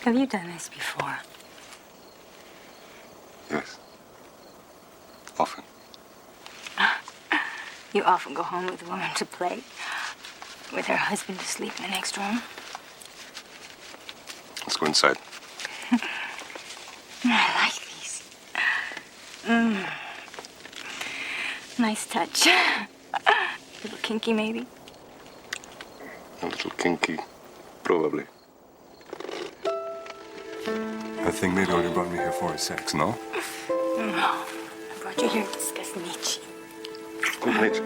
Have you done this before? Yes. Often. You often go home with a woman to play, with her husband to sleep in the next room. Let's go inside. I like these. Nice touch. A little kinky, maybe? A little kinky, probably. I think maybe all you brought me here for is sex, no? No. I brought you here to discuss Nietzsche. Nietzsche.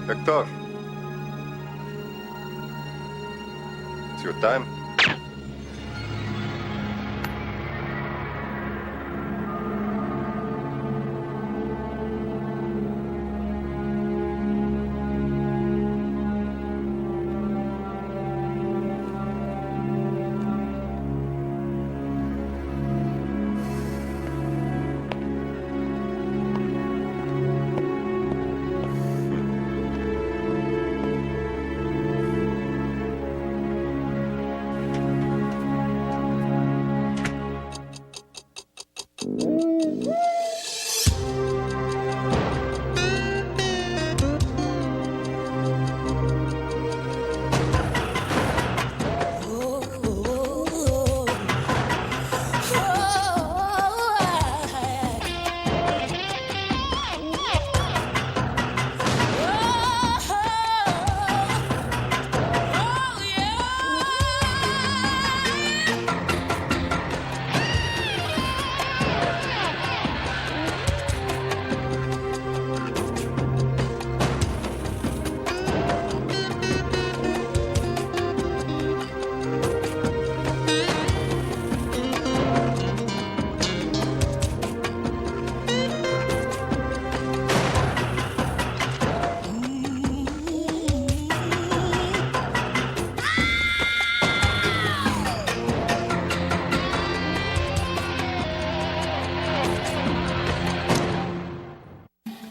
Hector. It's your time.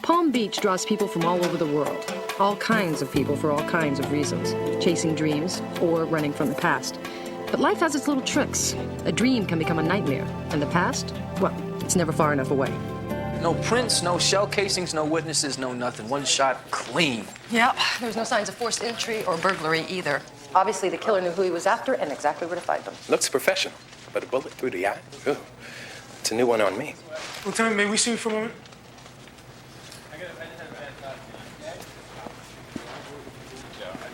Palm Beach draws people from all over the world. All kinds of people for all kinds of reasons. Chasing dreams or running from the past. But life has its little tricks. A dream can become a nightmare. And the past, well, it's never far enough away. No prints, no shell casings, no witnesses, no nothing. One shot, clean. Yep. There's no signs of forced entry or burglary either. Obviously, the killer knew who he was after and exactly where to find them. Looks professional, but a bullet through the eye? Ooh, it's a new one on me. Well, tell me, may we see you for a moment?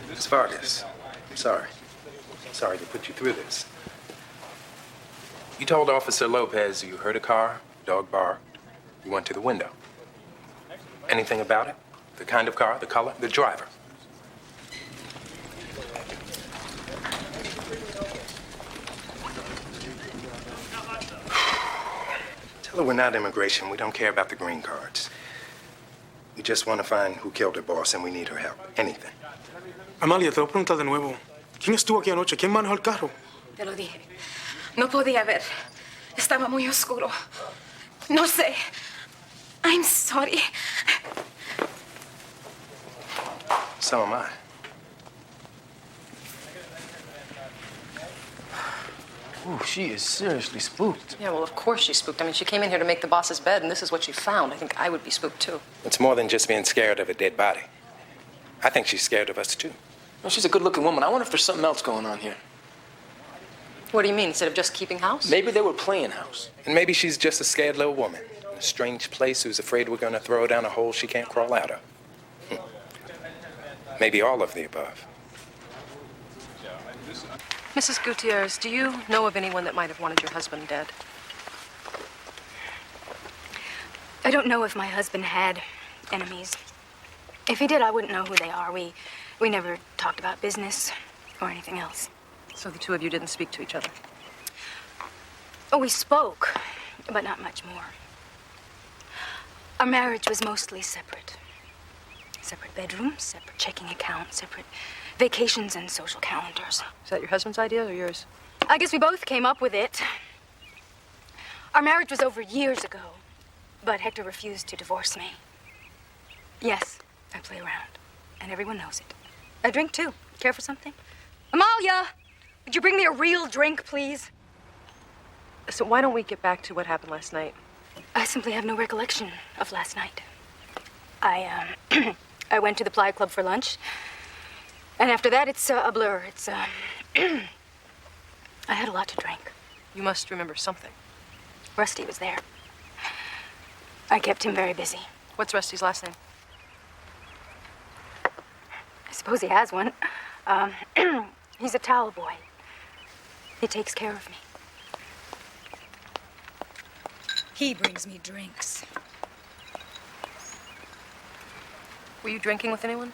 Miss Vargas, I'm sorry. Sorry to put you through this. You told Officer Lopez you heard a car, dog barked. You went to the window. Anything about it? The kind of car, the color, the driver? Tell her we're not immigration. We don't care about the green cards. We just want to find who killed her boss, and we need her help. Anything. Amalia, te lo pregunto de nuevo. ¿Quién estuvo aquí anoche? ¿Quién manejó el carro? Te lo dije. No podía ver. Estaba muy oscuro. No sé. I'm sorry. So am I. Ooh, she is seriously spooked. Yeah, well, of course she's spooked. I mean, she came in here to make the boss's bed, and this is what she found. I think I would be spooked, too. It's more than just being scared of a dead body. I think she's scared of us, too. Well, she's a good-looking woman. I wonder if there's something else going on here. What do you mean, instead of just keeping house? Maybe they were playing house. And maybe she's just a scared little woman in a strange place who's afraid we're going to throw her down a hole she can't crawl out of. Maybe all of the above. Mrs. Gutierrez, do you know of anyone that might have wanted your husband dead? I don't know if my husband had enemies. If he did, I wouldn't know who they are. We never talked about business or anything else. So the two of you didn't speak to each other? Oh, we spoke, but not much more. Our marriage was mostly separate. Separate bedrooms, separate checking accounts, separate vacations and social calendars. Is that your husband's idea or yours? I guess we both came up with it. Our marriage was over years ago, but Hector refused to divorce me. Yes, I play around, and everyone knows it. I drink, too. Care for something? Amalia! Would you bring me a real drink, please? So why don't we get back to what happened last night? I simply have no recollection of last night. I went to the Playa Club for lunch. And after that, it's a blur. It's, I had a lot to drink. You must remember something. Rusty was there. I kept him very busy. What's Rusty's last name? I suppose he has one. He's a towel boy. He takes care of me. He brings me drinks. Were you drinking with anyone?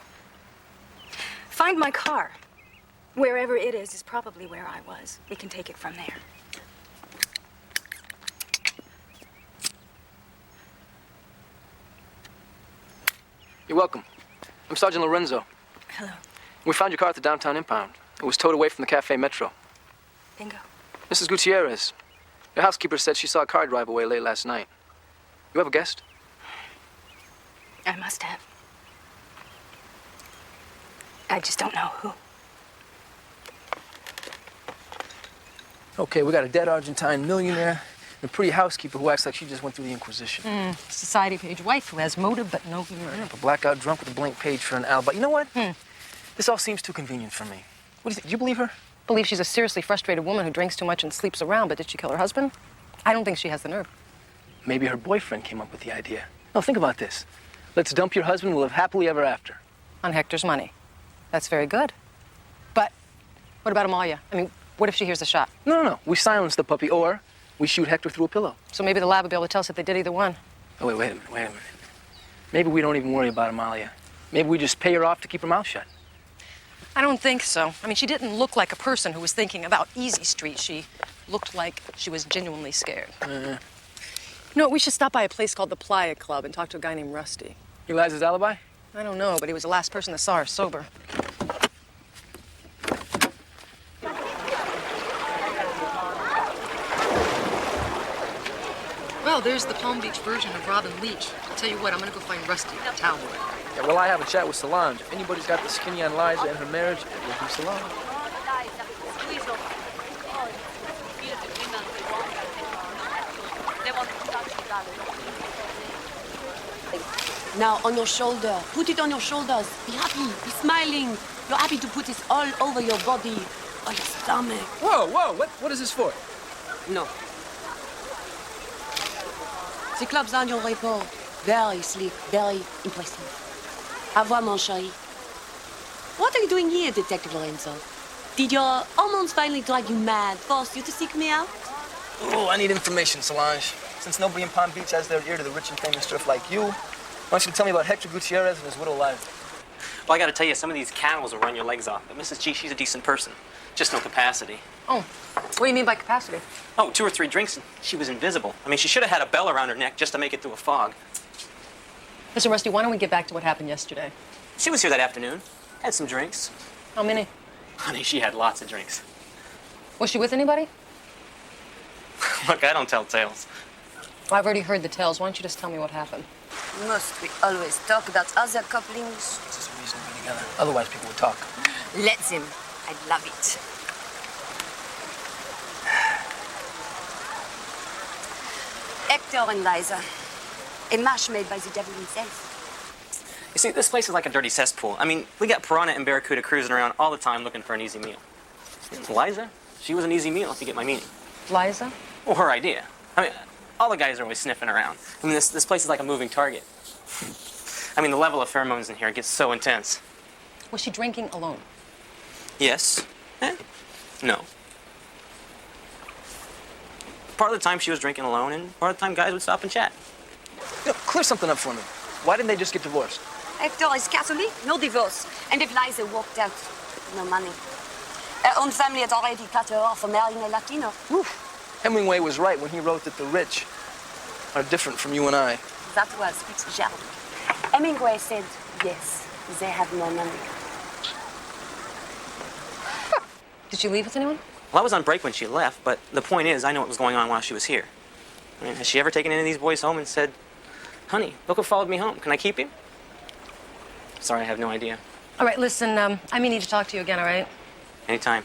Find my car. Wherever it is probably where I was. We can take it from there. You're welcome. I'm Sergeant Lorenzo. Hello. We found your car at the downtown impound. It was towed away from the Cafe Metro. Bingo. Mrs. Gutierrez, your housekeeper said she saw a car drive away late last night. You have a guest? I must have. I just don't know who. Okay, we got a dead Argentine millionaire and a pretty housekeeper who acts like she just went through the Inquisition. Society page wife who has motive but no nerve. A blackout drunk with a blank page for an alibi. You know what? This all seems too convenient for me. What do you think? Do you believe her? Believe she's a seriously frustrated woman who drinks too much and sleeps around, but did she kill her husband? I don't think she has the nerve. Maybe her boyfriend came up with the idea. No, think about this. Let's dump your husband, we'll live happily ever after. On Hector's money. That's very good. But what about Amalia? I mean, what if she hears the shot? No. We silence the puppy, or we shoot Hector through a pillow. So maybe the lab will be able to tell us if they did either one. Oh, wait a minute. Maybe we don't even worry about Amalia. Maybe we just pay her off to keep her mouth shut. I don't think so. I mean, she didn't look like a person who was thinking about Easy Street. She looked like she was genuinely scared. You know what, we should stop by a place called the Playa Club and talk to a guy named Rusty. He lies his alibi? I don't know, but he was the last person that saw her sober. Well, there's the Palm Beach version of Robin Leach. I'll tell you what, I'm gonna go find Rusty, the towel boy. Yeah, well, I have a chat with Solange. If anybody's got the skinny on Liza and her marriage, it will be Solange. Now on your shoulder. Put it on your shoulders. Be happy. Be smiling. You're happy to put this all over your body or your stomach. Whoa! What is this for? No. The club's on your report. Very sleek, very impressive. Au revoir, mon chéri. What are you doing here, Detective Lorenzo? Did your hormones finally drive you mad, force you to seek me out? Oh, I need information, Solange. Since nobody in Palm Beach has their ear to the rich and famous surf like you, I want you to tell me about Hector Gutierrez and his widow Liza. Well, I gotta tell you, some of these camels will run your legs off. But Mrs. G, she's a decent person. Just no capacity. Oh, what do you mean by capacity? Oh, 2 or 3 drinks and she was invisible. I mean, she should have had a bell around her neck just to make it through a fog. Mr. Rusty, why don't we get back to what happened yesterday? She was here that afternoon. Had some drinks. How many? Honey, she had lots of drinks. Was she with anybody? Look, I don't tell tales. Well, I've already heard the tales. Why don't you just tell me what happened? Must we always talk about other couplings? This is a reason to be together. Otherwise, people would talk. Let them. I love it. Hector and Liza. A match made by the devil himself. You see, this place is like a dirty cesspool. I mean, we got piranha and barracuda cruising around all the time looking for an easy meal. Liza, she was an easy meal, if you get my meaning. Liza? Well, her idea. I mean, all the guys are always sniffing around. I mean, this place is like a moving target. I mean, the level of pheromones in here gets so intense. Was she drinking alone? Yes. No. Part of the time she was drinking alone, and part of the time guys would stop and chat. Clear something up for me. Why didn't they just get divorced? Hector is Catholic, no divorce. And if Liza walked out, no money. Her own family had already cut her off for marrying a Latino. Oof. Hemingway was right when he wrote that the rich are different from you and I. That was Fitzgerald. Hemingway said, yes, they have no money. Did she leave with anyone? Well, I was on break when she left, but the point is, I know what was going on while she was here. I mean, has she ever taken any of these boys home and said, honey, look who followed me home. Can I keep him? Sorry, I have no idea. All right, listen, I may need to talk to you again, all right? Anytime.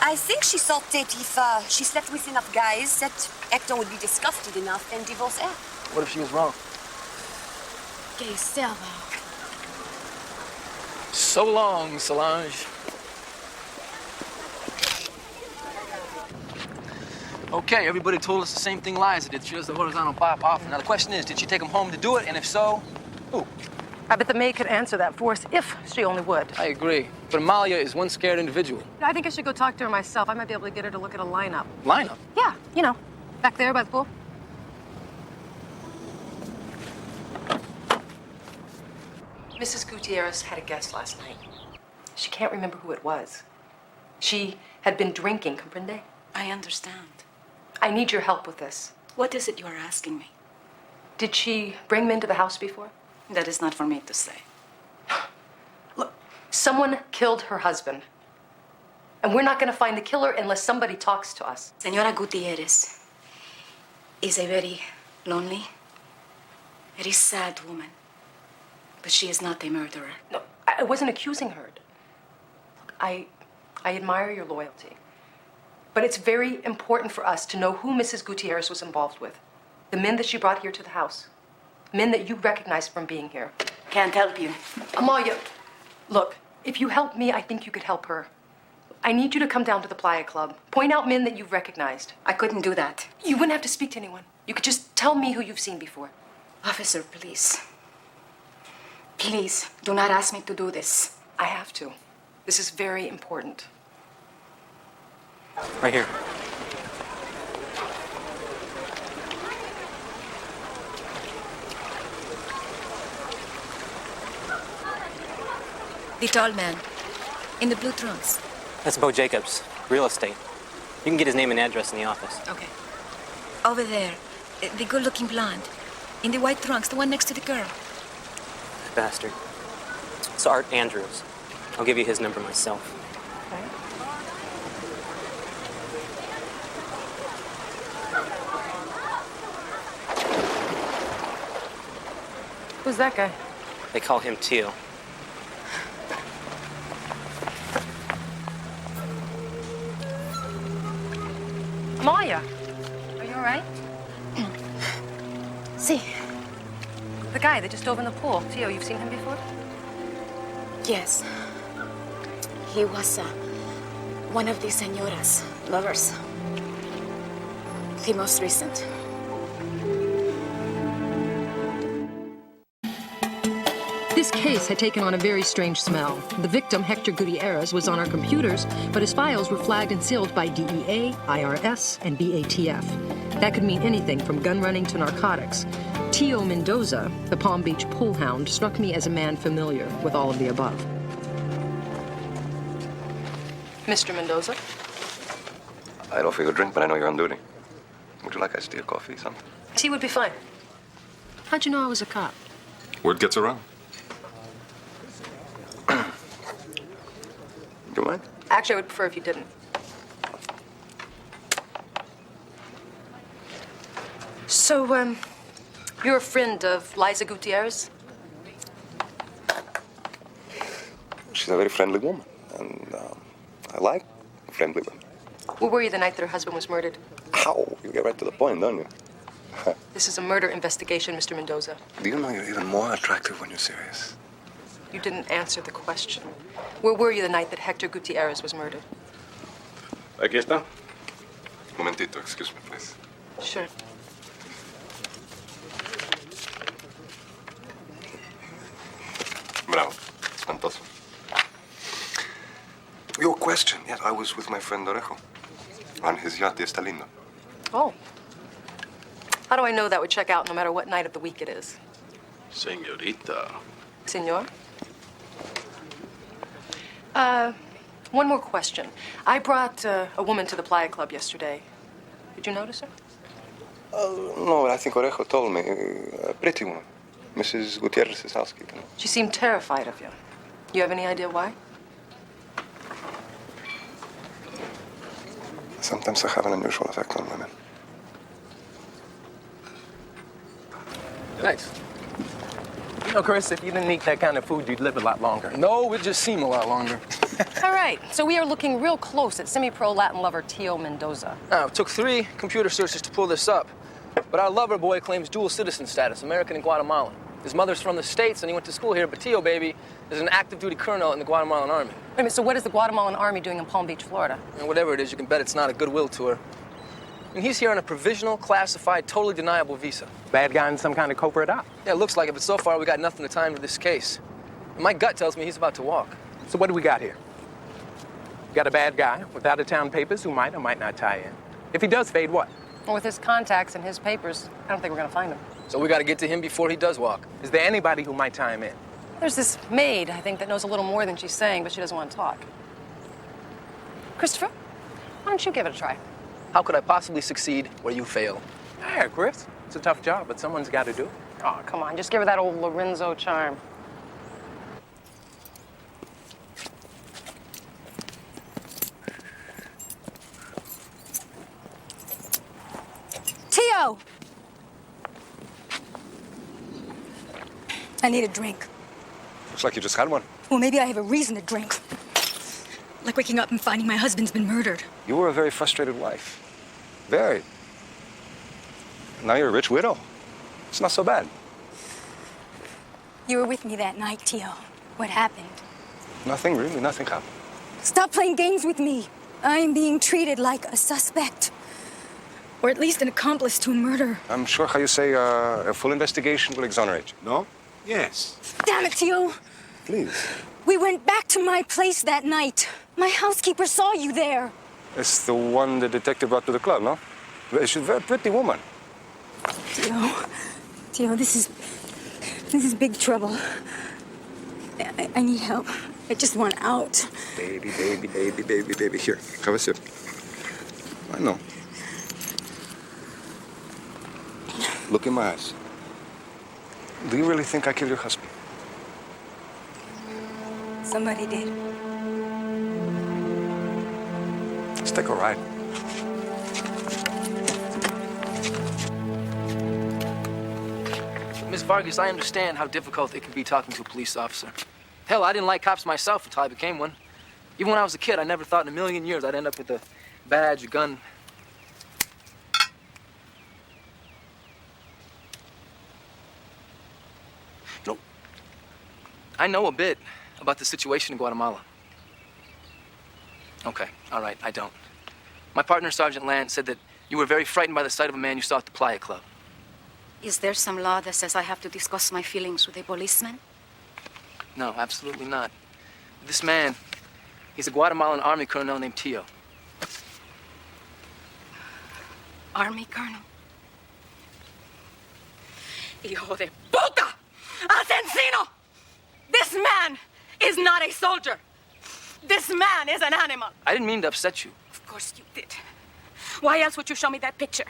I think she thought that if she slept with enough guys, that Hector would be disgusted enough and divorce her. What if she was wrong? Gay Selva. So long, Solange. Okay, everybody told us the same thing Liza did. She does the horizontal bop off. Now the question is, did she take him home to do it? And if so, who? I bet the maid could answer that for us if she only would. I agree. But Amalia is one scared individual. I think I should go talk to her myself. I might be able to get her to look at a lineup. Lineup? Yeah, you know, back there by the pool. Mrs. Gutierrez had a guest last night. She can't remember who it was. She had been drinking, comprende? I understand. I need your help with this. What is it you are asking me? Did she bring men to the house before? That is not for me to say. Look, someone killed her husband. And we're not going to find the killer unless somebody talks to us. Señora Gutierrez is a very lonely, very sad woman. But she is not a murderer. No, I wasn't accusing her. Look, I admire your loyalty. But it's very important for us to know who Mrs. Gutierrez was involved with. The men that she brought here to the house. Men that you recognize from being here. Can't help you. Amalia, look, if you help me, I think you could help her. I need you to come down to the Playa Club. Point out men that you've recognized. I couldn't do that. You wouldn't have to speak to anyone. You could just tell me who you've seen before. Officer, please. Please, do not ask me to do this. I have to. This is very important. Right here. The tall man, in the blue trunks. That's Bo Jacobs, real estate. You can get his name and address in the office. Okay. Over there, the good-looking blonde. In the white trunks, the one next to the girl. Bastard. It's Art Andrews. I'll give you his number myself. Okay. Who's that guy? They call him Teal. Maya, are you all right? See. The guy that just dove in the pool. Tio, you've seen him before? Yes. He was one of the señora's lovers. The most recent. This case had taken on a very strange smell. The victim, Hector Gutierrez, was on our computers, but his files were flagged and sealed by DEA, IRS, and BATF. That could mean anything from gun running to narcotics. Tio Mendoza, the Palm Beach pool hound, struck me as a man familiar with all of the above. Mr. Mendoza? I'd offer you a drink, but I know you're on duty. Would you like iced tea or coffee, something? Tea would be fine. How'd you know I was a cop? Word gets around. You mind? Actually, I would prefer if you didn't. So, You're a friend of Liza Gutierrez? She's a very friendly woman, and I like friendly women. Where were you the night that her husband was murdered? Ow, you get right to the point, don't you? This is a murder investigation, Mr. Mendoza. Do you know you're even more attractive when you're serious? You didn't answer the question. Where were you the night that Hector Gutierrez was murdered? Aquí está. Momentito, excuse me, please. Sure. Bravo. Espantoso. Your question. Yes, I was with my friend Orejo on his yacht, the Está Lindo. Oh. How do I know that would check out no matter what night of the week it is? Señorita. Senor? One more question. I brought a woman to the Playa Club yesterday. Did you notice her? No, I think Orejo told me. A pretty woman. Mrs. Gutierrez's housekeeper. She seemed terrified of you. You have any idea why? Sometimes I have an unusual effect on women. Nice. You know, Chris, if you didn't eat that kind of food, you'd live a lot longer. No, it just seemed a lot longer. All right, so we are looking real close at semi-pro Latin lover Tio Mendoza. Now, it took 3 computer searches to pull this up. But our lover boy claims dual citizen status, American and Guatemalan. His mother's from the States, and he went to school here, but Tio, baby, is an active duty colonel in the Guatemalan Army. Wait a minute, so what is the Guatemalan Army doing in Palm Beach, Florida? And whatever it is, you can bet it's not a goodwill tour. And he's here on a provisional, classified, totally deniable visa. Bad guy in some kind of covert op. Yeah, it looks like it, but so far we got nothing to tie him to this case. And my gut tells me he's about to walk. So what do we got here? We got a bad guy with out-of-town papers who might or might not tie in. If he does fade, what? Well, with his contacts and his papers, I don't think we're going to find him. So we got to get to him before he does walk. Is there anybody who might tie him in? There's this maid, I think, that knows a little more than she's saying, but she doesn't want to talk. Christopher, why don't you give it a try? How could I possibly succeed where you fail? Yeah, Chris. It's a tough job, but someone's got to do it. Oh, come on, just give her that old Lorenzo charm. Tio! I need a drink. Looks like you just had one. Well, maybe I have a reason to drink. Like waking up and finding my husband's been murdered. You were a very frustrated wife. Very. Now you're a rich widow. It's not so bad. You were with me that night, Tio. What happened? Nothing, really. Nothing happened. Stop playing games with me. I am being treated like a suspect. Or at least an accomplice to a murder. I'm sure how you say a full investigation will exonerate you. No? Yes. Damn it, Tio. Please. We went back to my place that night. My housekeeper saw you there. It's the one the detective brought to the club, no? She's a very pretty woman. Tio, this is big trouble. I need help. I just want out. Baby. Here, have a sip. I know. Look in my eyes. Do you really think I killed your husband? Somebody did. Let's take a ride. Miss Vargas, I understand how difficult it can be talking to a police officer. Hell, I didn't like cops myself until I became one. Even when I was a kid, I never thought in a million years I'd end up with a badge, a gun. You know, I know a bit about the situation in Guatemala. Okay, all right, I don't. My partner, Sergeant Land, said that you were very frightened by the sight of a man you saw at the Playa Club. Is there some law that says I have to discuss my feelings with a policeman? No, absolutely not. This man, he's a Guatemalan Army colonel named Tio. Army colonel? Hijo de puta! Asesino! This man is not a soldier. This man is an animal. I didn't mean to upset you. Of course you did. Why else would you show me that picture?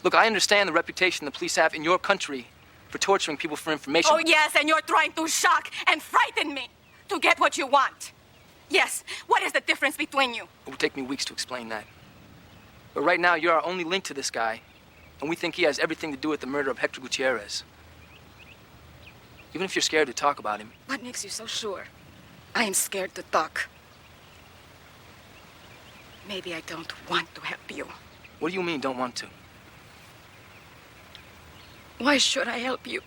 Look, I understand the reputation the police have in your country for torturing people for information. Oh, yes, and you're trying to shock and frighten me to get what you want. Yes, what is the difference between you? It would take me weeks to explain that. But right now, you're our only link to this guy, And we think he has everything to do with the murder of Hector Gutierrez. Even if you're scared to talk about him. What makes you so sure? I am scared to talk. Maybe I don't want to help you. What do you mean, don't want to? Why should I help you?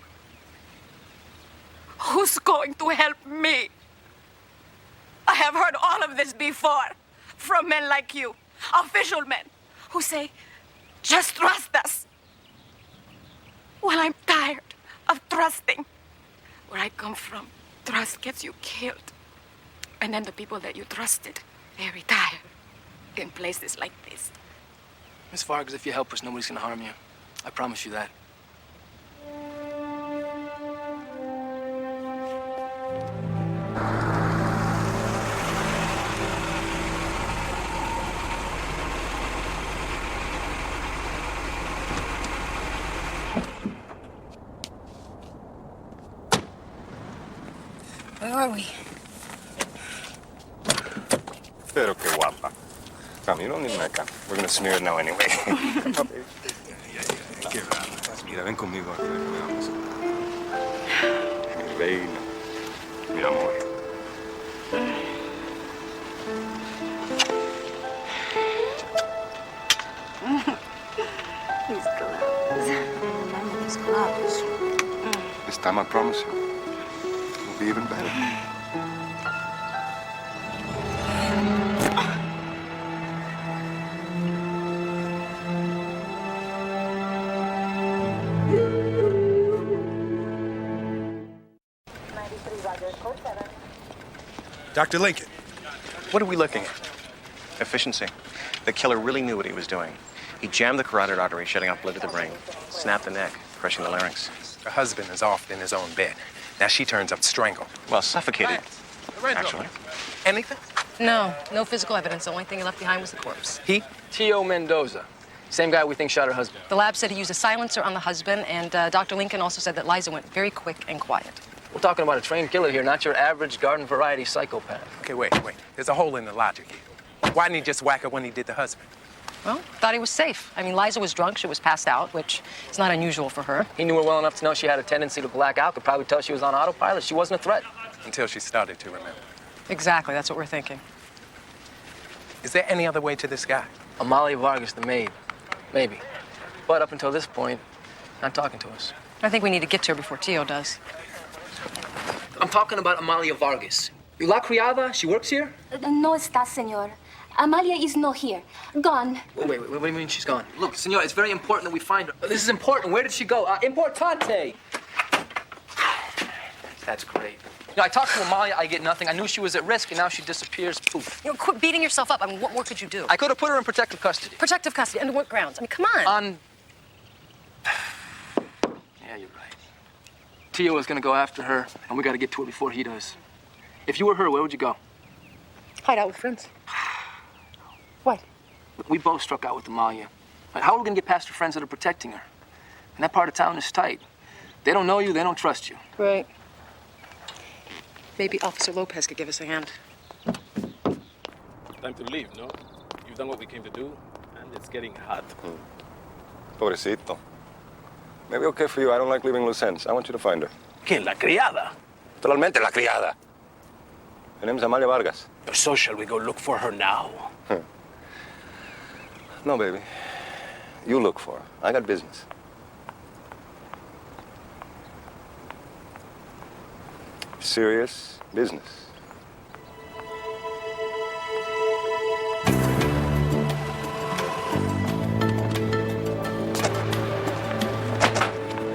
Who's going to help me? I have heard all of this before from men like you, official men, who say, just trust us. Well, I'm tired of trusting. Where I come from, trust gets you killed. And then the people that you trusted, they retire in places like this. Miss Vargas, if you help us, nobody's gonna harm you. I promise you that. Where are we? Pero qué guapa. Come, you don't need makeup. We're gonna smear it now anyway. Mira, ven conmigo aquí, ven, veamos. Mi reina, mi amor. These gloves. Remember these gloves. This time I promise you, it'll be even better. Dr. Lincoln, what are we looking at? Efficiency. The killer really knew what he was doing. He jammed the carotid artery, shutting off blood to the brain, snapped the neck, crushing the larynx. Her husband is off in his own bed. Now she turns up strangled. Well, suffocated, actually. Anything? No physical evidence. The only thing he left behind was the corpse. He? Tio Mendoza. Same guy we think shot her husband. The lab said he used a silencer on the husband, and Dr. Lincoln also said that Liza went very quick and quiet. We're talking about a trained killer here, not your average garden variety psychopath. Okay, wait. There's a hole in the logic here. Why didn't he just whack her when he did the husband? Well, thought he was safe. I mean, Liza was drunk. She was passed out, which is not unusual for her. He knew her well enough to know she had a tendency to black out. Could probably tell she was on autopilot. She wasn't a threat. Until she started to remember. Exactly. That's what we're thinking. Is there any other way to this guy? Amalia Vargas, the maid. Maybe. But up until this point, not talking to us. I think we need to get to her before Tio does. I'm talking about Amalia Vargas. La criada, she works here? No está, señor. Amalia is not here. Gone. Wait, what do you mean she's gone? Look, senor, it's very important that we find her. This is important. Where did she go? Importante. That's great. You know, I talked to Amalia, I get nothing. I knew she was at risk, and now she disappears. Poof. You know, quit beating yourself up. I mean, what more could you do? I could have put her in protective custody. Protective custody? Under what grounds? I mean, come on. On... Yeah, you're right. Tio is gonna go after her, and we gotta get to her before he does. If you were her, where would you go? Hide out with friends. What? We both struck out with Amalia. How are we gonna get past her friends that are protecting her? And that part of town is tight. They don't know you, they don't trust you. Right. Maybe Officer Lopez could give us a hand. Time to leave, no? You've done what we came to do, and it's getting hot. Pobrecito. Maybe okay for you. I don't like leaving loose ends. I want you to find her. ¿Quién? La criada? Totalmente la criada. Her name's Amalia Vargas. So shall we go look for her now? No, baby. You look for her. I got business. Serious business.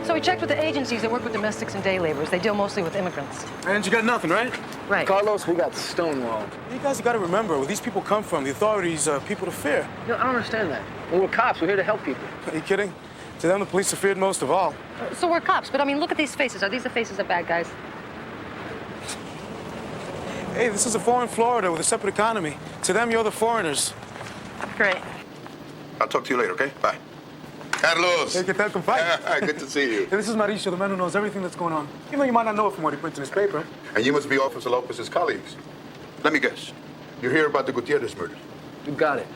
So we checked with the agencies that work with domestics and day laborers. They deal mostly with immigrants. And you got nothing, right? Right. Carlos, we got stonewalled. You guys got to remember, where these people come from, the authorities are people to fear. You know, I don't understand that. Well, we're cops. We're here to help people. Are you kidding? To them, the police are feared most of all. So we're cops, but I mean, look at these faces. Are these the faces of bad guys? Hey, this is a foreign Florida with a separate economy. To them, you're the foreigners. Great. I'll talk to you later, okay? Bye. Carlos. Hey, ¿qué tal, compadre? Good to see you. Hey, this is Mauricio, the man who knows everything that's going on. Even though you might not know it from what he prints in his paper. And you must be Officer Lopez's colleagues. Let me guess. You hear about the Gutierrez murder? You got it.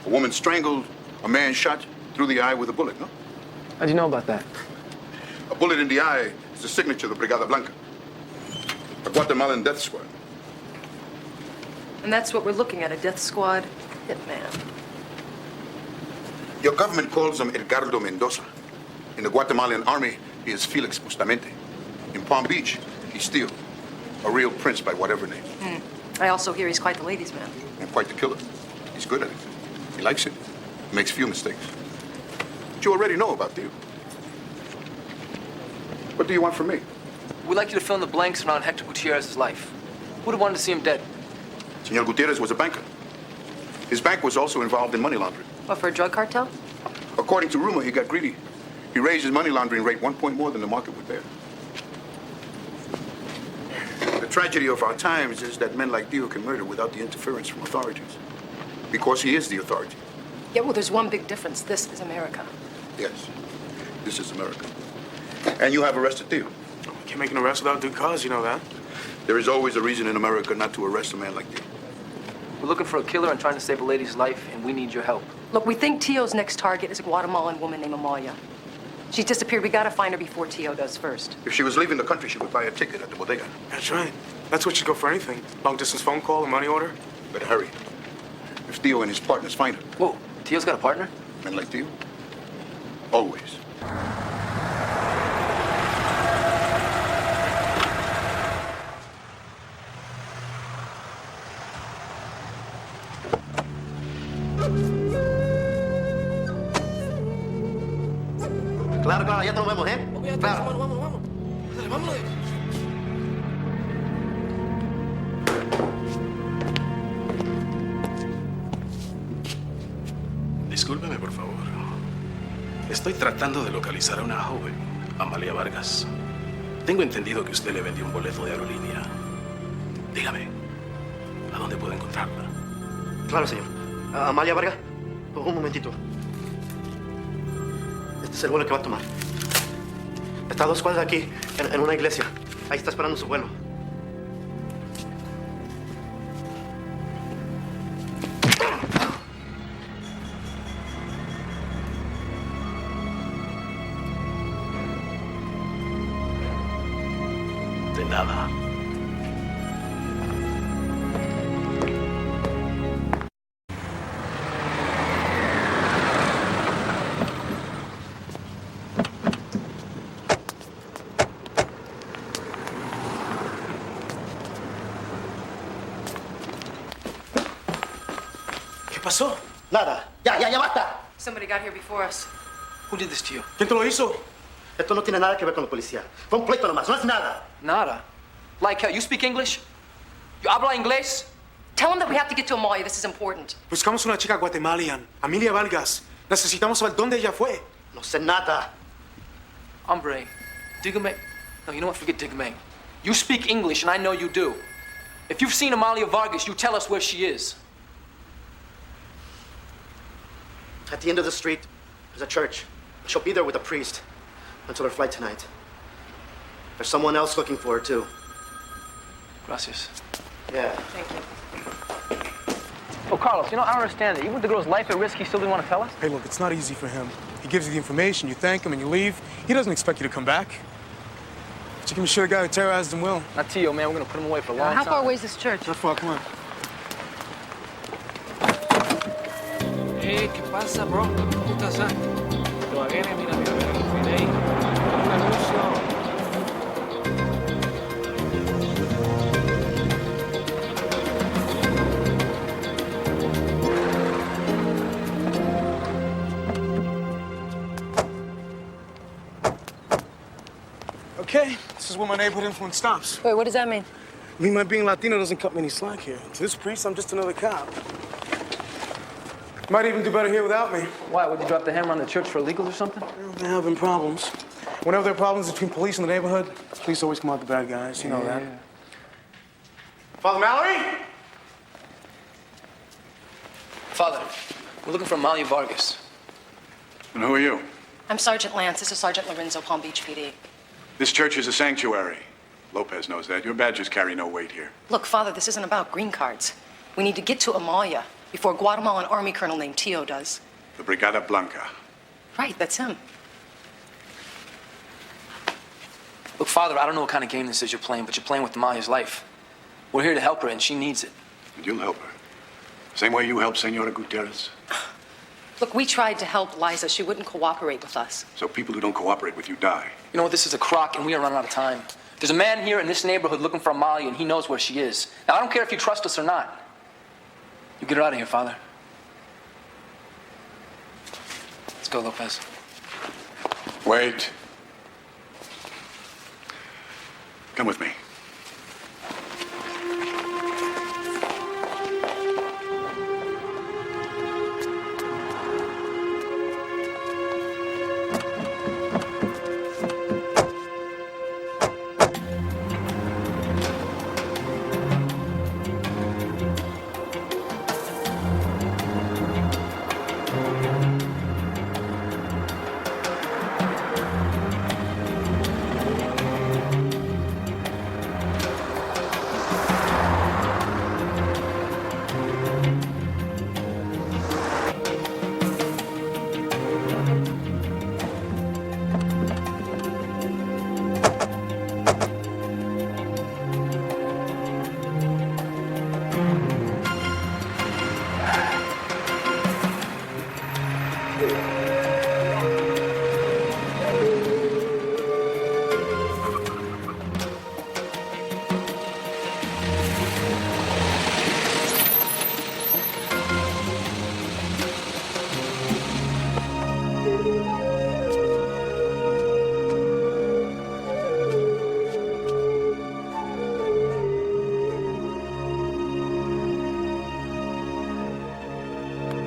A woman strangled, a man shot. through the eye with a bullet, no? How'd you know about that? A bullet in the eye is the signature of the Brigada Blanca, a Guatemalan death squad. And that's what we're looking at, a death squad hitman. Your government calls him Edgardo Mendoza. In the Guatemalan army, he is Felix Bustamante. In Palm Beach, he's Steele, a real prince by whatever name. I also hear he's quite the ladies' man. And quite the killer. He's good at it. He likes it. He makes few mistakes. But you already know about Theo. What do you want from me? We'd like you to fill in the blanks around Hector Gutierrez's life. Who'd have wanted to see him dead? Senor Gutierrez was a banker. His bank was also involved in money laundering. What, for a drug cartel? According to rumor, he got greedy. He raised his money laundering rate 1 point more than the market would bear. The tragedy of our times is that men like Theo can murder without the interference from authorities. Because he is the authority. Yeah, well, there's one big difference. This is America. Yes, this is America. And you have arrested Theo. Can't make an arrest without due cause, you know that. There is always a reason in America not to arrest a man like Theo. We're looking for a killer and trying to save a lady's life, and we need your help. Look, we think Tio's next target is a Guatemalan woman named Amalia. She's disappeared. We gotta find her before Tio does first. If she was leaving the country, she would buy a ticket at the bodega. That's right. That's what she'd go for anything. Long-distance phone call, a money order. Better hurry. If Theo and his partners find her. Whoa, Tio's got a partner? Men like Theo? Always. Claro, claro, ya te nos vemos, ¿eh? Claro. Vamos. Dale, vámonos. Discúlpeme, por favor. Estoy tratando de localizar a una joven, Amalia Vargas. Tengo entendido que usted le vendió un boleto de aerolínea. Dígame, ¿a dónde puedo encontrarla? Claro, señor. Amalia Vargas, un momentito. Este es el vuelo que va a tomar. Está a 2 cuadras de aquí, en una iglesia. Ahí está esperando su vuelo. De nada. ¿Qué pasó? Nada. Ya basta. Somebody got here before us. Who did this to you? ¿Quién te lo hizo? Esto no tiene nada que ver con la policía. Fue un pleito nomás, no es nada. Nada. Like hell. You speak English? You habla inglés? Tell him that we have to get to Amalia. This is important. Buscamos una chica guatemaliana, Amelia Vargas. Necesitamos saber dónde ella fue. No sé nada. Hombre, dígame. No, you know what? Forget dígame. You speak English, and I know you do. If you've seen Amalia Vargas, you tell us where she is. At the end of the street, there's a church. She'll be there with a priest until her flight tonight. There's someone else looking for her, too. Gracias. Yeah. Thank you. Oh, Carlos, you know, I don't understand it. Even with the girl's life at risk, he still didn't want to tell us? Hey, look, it's not easy for him. He gives you the information, you thank him, and you leave. He doesn't expect you to come back. But you can be sure the guy who terrorized him will. Not Tio, man. We're going to put him away for a long time. How far away is this church? Not far, come on. Hey, ¿qué pasa, bro? ¿Cómo estás? Todavía mira, ahí. Un anuncio. Okay, this is where my neighborhood influence stops. Wait, what does that mean? Me, my being Latino doesn't cut me any slack here. To this priest, I'm just another cop. Might even do better here without me. Why? Would you drop the hammer on the church for illegals or something? Well, they're having problems. Whenever there are problems between police and the neighborhood, police always come out the bad guys. You know that. Father Mallory? Father, we're looking for Amalia Vargas. And who are you? I'm Sergeant Lance. This is Sergeant Lorenzo, Palm Beach PD. This church is a sanctuary. Lopez knows that. Your badges carry no weight here. Look, Father, this isn't about green cards. We need to get to Amalia before a Guatemalan army colonel named Tio does. The Brigada Blanca. Right, that's him. Look, Father, I don't know what kind of game this is you're playing, but you're playing with Amalia's life. We're here to help her, and she needs it. And you'll help her. Same way you helped Senora Gutierrez. Look, we tried to help Liza. She wouldn't cooperate with us. So people who don't cooperate with you die. You know what? This is a crock, and we are running out of time. There's a man here in this neighborhood looking for Amalia, and he knows where she is. Now, I don't care if you trust us or not. You get her out of here, Father. Let's go, Lopez. Wait. Come with me.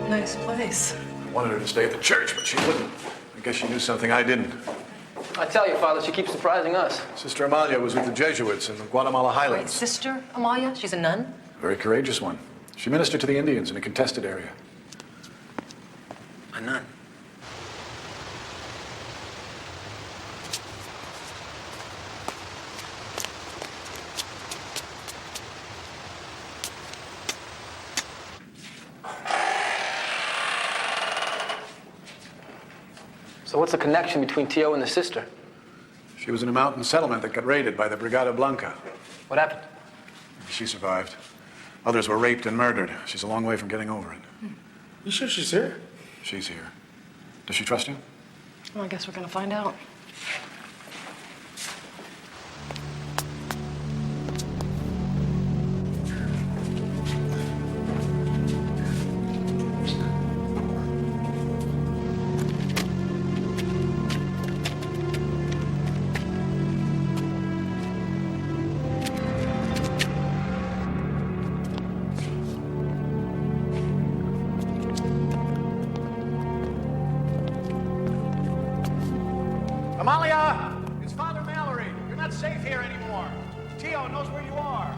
Nice place. I wanted her to stay at the church, but she wouldn't. I guess she knew something I didn't. I tell you, Father, she keeps surprising us. Sister Amalia was with the Jesuits in the Guatemala Wait, Highlands. Sister Amalia? She's a nun? A very courageous one. She ministered to the Indians in a contested area. A nun. So what's the connection between Tio and the sister? She was in a mountain settlement that got raided by the Brigada Blanca. What happened? She survived. Others were raped and murdered. She's a long way from getting over it. You sure she's here? She's here. Does she trust you? Well, I guess we're gonna find out. Amalia! It's Father Mallory. You're not safe here anymore. Tio knows where you are.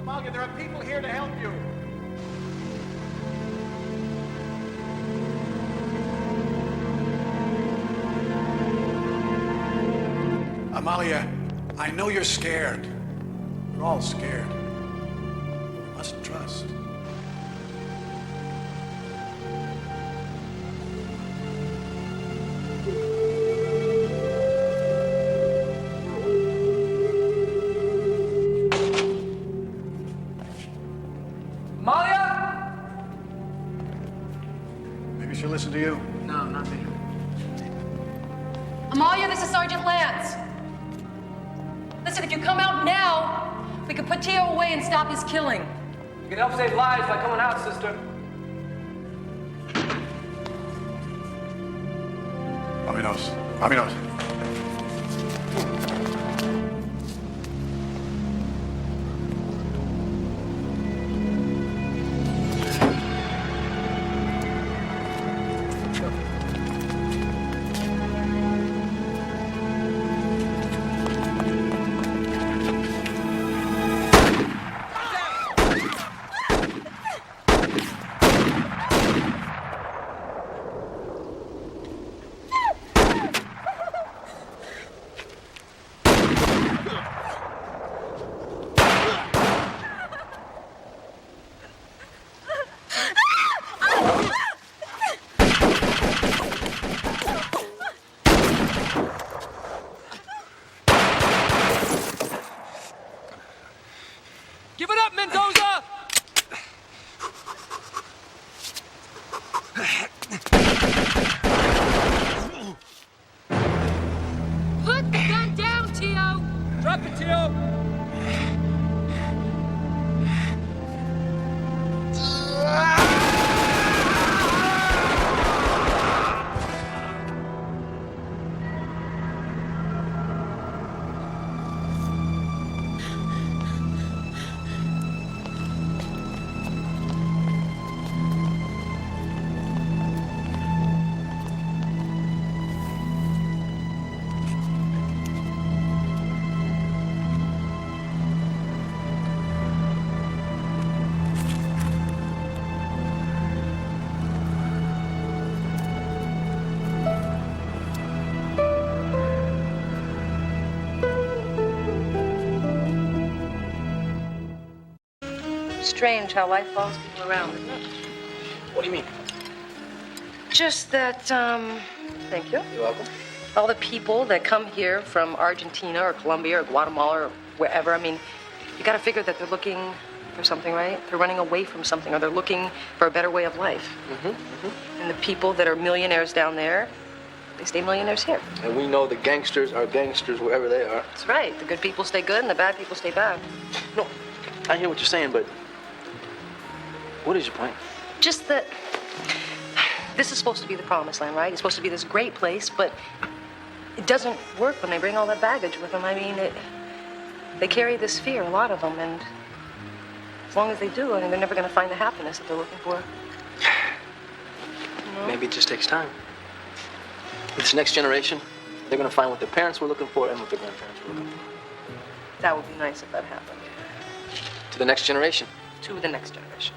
Amalia, there are people here to help you. Amalia, I know you're scared. We're all scared. We must trust. Amalia! Maybe she'll listen to you. No, not me. Amalia, this is Sergeant Lance. Listen, if you come out now, we can put Tio away and stop his killing. You can help save lives by coming out, sister. Vámonos. Vámonos. strange how life follows people around, isn't it? What do you mean? Just that, thank you. You're welcome. All the people that come here from Argentina or Colombia or Guatemala or wherever, I mean, you gotta figure that they're looking for something, right? They're running away from something, or they're looking for a better way of life. And the people that are millionaires down there, they stay millionaires here. And we know the gangsters are gangsters wherever they are. That's right. The good people stay good and the bad people stay bad. No, I hear what you're saying, but what is your point? Just that this is supposed to be the promised land, right? It's supposed to be this great place, but it doesn't work when they bring all that baggage with them. I mean, they carry this fear, a lot of them, and as long as they do, I mean, they're never going to find the happiness that they're looking for. You know? Maybe it just takes time. This next generation, they're going to find what their parents were looking for and what their grandparents were looking for. That would be nice if that happened. To the next generation. To the next generation.